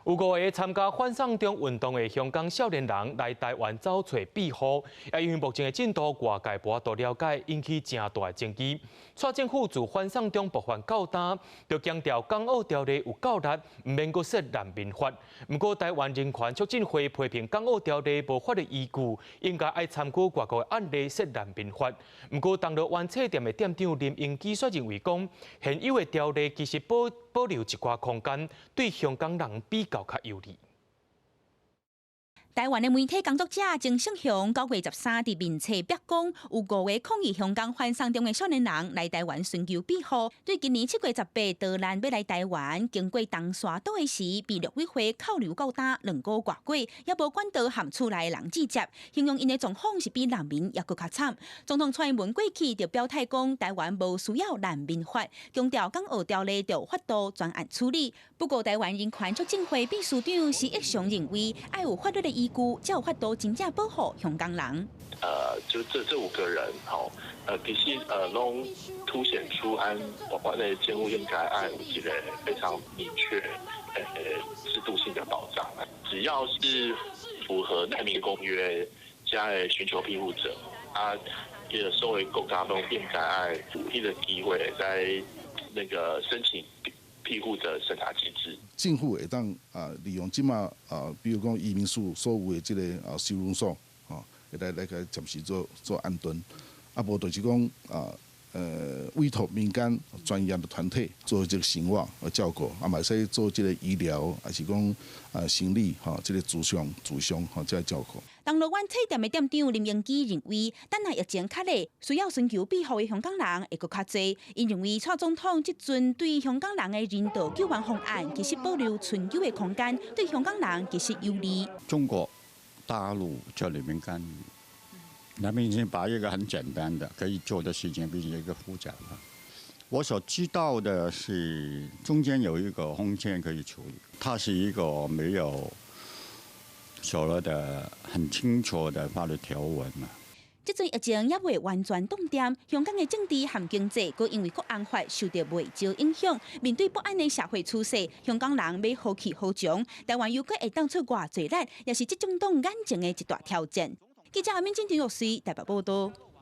有5个参加反送中运动的香港少年人来台湾找找庇护，也因为目前的进度外界无多了解，引起正大的争议。蔡政府自反送中爆发到今，就强调港澳条例有够力，唔免搁说难民法。不过台湾人权促进会批评港澳条例无法律依据，应该爱参考外国的案例说难民法。不过，当乐湾册店的店长林英基却认为讲，现有的条例其实保留一寡空间，对香港人比较较有利。台湾的媒体工作者曾胜雄9月13日伫面册表讲，有5位抗议香港反送中的少年人来台湾寻求庇护。对今年7月18日逃难要来台湾，经过东沙岛的时，被陆委会扣留到打2个月过，也无管到含厝内的人直接，形容因的状况是比难民也搁较惨。总统蔡英文过去就表态讲，台湾无需要难民法，强调港澳条例就法度专案处理。不过，台湾人权促进会秘书长施益雄认为，爱有法律的依据，才有法度真正保护香港人。就这5个人，其实拢凸显出我国的监护应该按一个非常明确制度性的保障。只要是符合难民公约加寻求庇护者，也作为国家拢应该按有迄个机会在那个申请庇护的审查机制。政府会当利用即马比如讲移民署所有的即个收容所，会来个暂时做安顿，无就是讲委托民间专业的团体做这个生活照顾，嘛使做这个医疗，还是讲心理这个住商这个照顾。东乐湾册店的店长林英基认为，等下疫情较厉，需要寻求庇护的香港人会搁较济。因认为蔡总统即阵对香港人的人道救援方案，其实保留存有的空间，对香港人其实有利。中国大陆叫你们干，他们已经把一个很简单的可以做的事情变成一个复杂的。我所知道的是，中间有一个空间可以处理，它是一个没有所谓的很清楚的法律条文嘛。这阵疫情也未完全冻点，香港的政治和经济，佮因为国安法受到未少影响。面对不安的社会趋势，香港人要好气好强。台湾又会当出偌济力，也是即种党眼前的一大挑战。记者阿敏、金田玉台北报道。